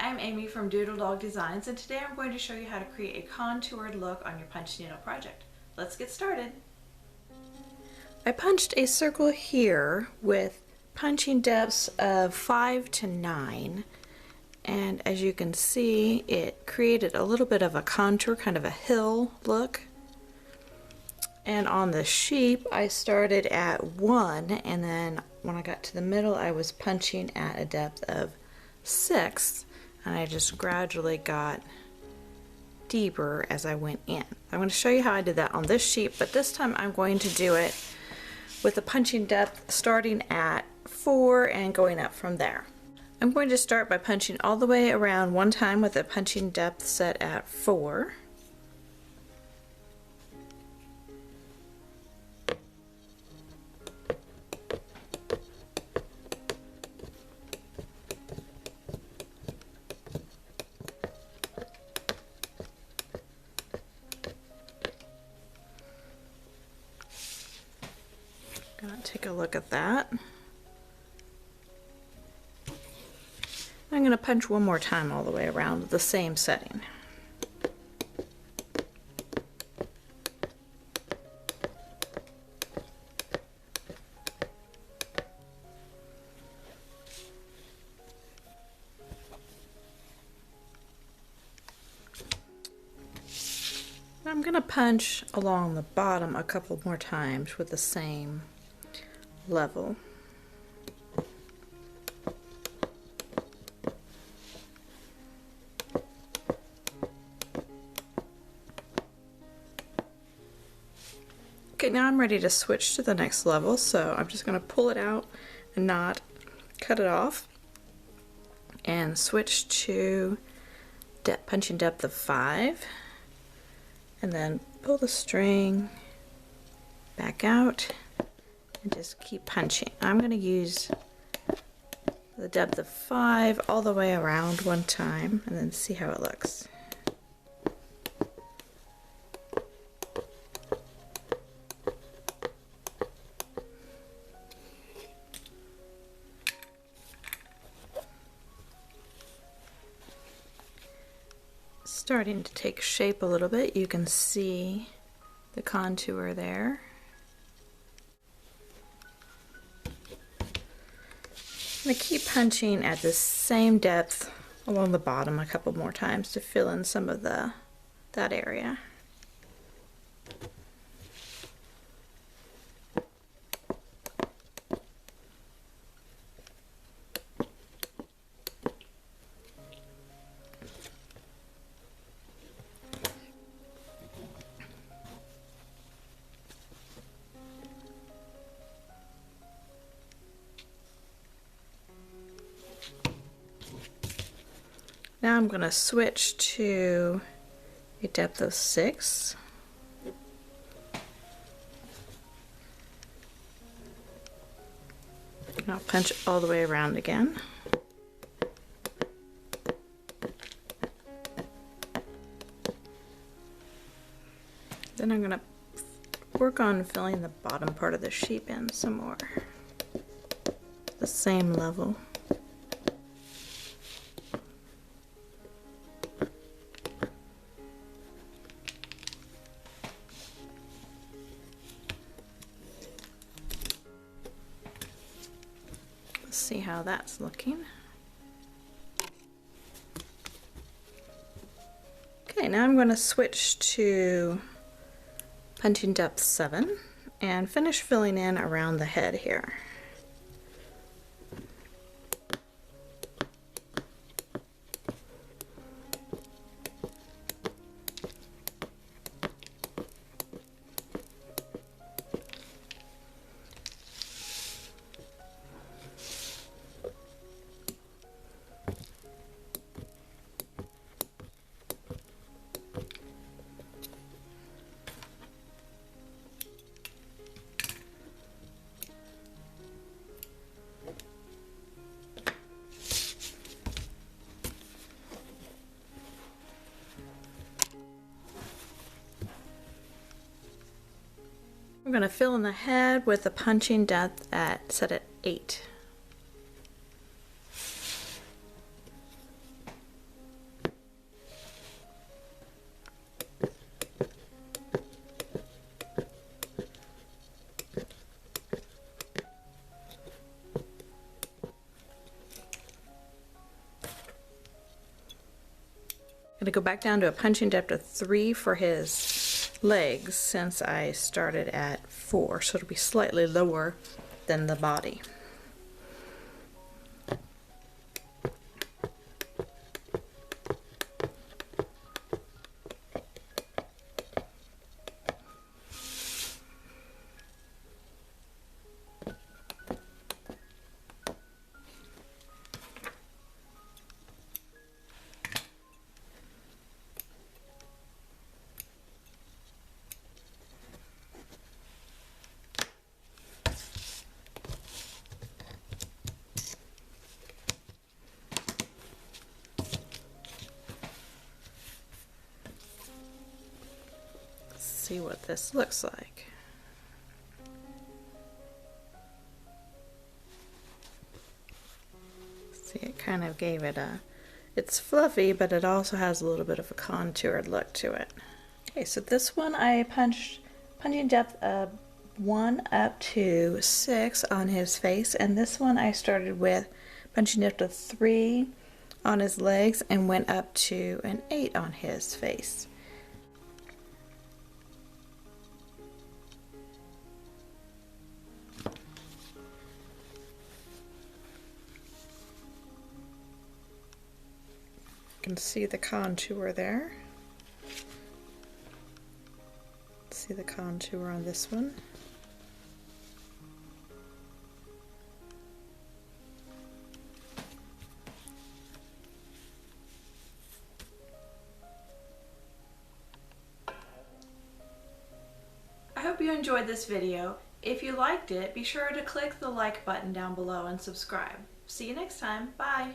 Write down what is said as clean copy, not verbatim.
I'm Amy from Doodle Dog Designs, and today I'm going to show you how to create a contoured look on your punch needle project. Let's get started. I punched a circle here with punching depths of 5 to 9, and as you can see it created a little bit of a contour, kind of a hill look. And on the sheep I started at 1, and then when I got to the middle I was punching at a depth of 6, and I just gradually got deeper as I went in. I'm going to show you how I did that on this sheep, but this time I'm going to do it with the punching depth starting at 4 and going up from there. I'm going to start by punching all the way around one time with a punching depth set at 4. Gonna take a look at that. I'm going to punch one more time all the way around with the same setting. I'm going to punch along the bottom a couple more times with the same level. Okay, now I'm ready to switch to the next level, so I'm just going to pull it out and not cut it off and switch to punching depth of 5, and then pull the string back out and just keep punching. I'm going to use the depth of 5 all the way around one time and then see how it looks. Starting to take shape a little bit. You can see the contour there. I'm going to keep punching at the same depth along the bottom a couple more times to fill in some of that area. Now I'm going to switch to a depth of 6. And I'll punch all the way around again. Then I'm going to work on filling the bottom part of the sheep in some more. The same level. See how that's looking. Okay, now I'm going to switch to punching depth 7 and finish filling in around the head here. I'm going to fill in the head with the punching depth set at 8. Gonna go back down to a punching depth of 3 for his legs since I started at 4, so it'll be slightly lower than the body. See what this looks like. See, it kind of gave it a, it's fluffy, but it also has a little bit of a contoured look to it. Okay, so this one I punching depth of 1 up to 6 on his face, and this one I started with punching depth of 3 on his legs and went up to an 8 on his face. You can see the contour there. See the contour on this one. I hope you enjoyed this video. If you liked it, be sure to click the like button down below and subscribe. See you next time. Bye!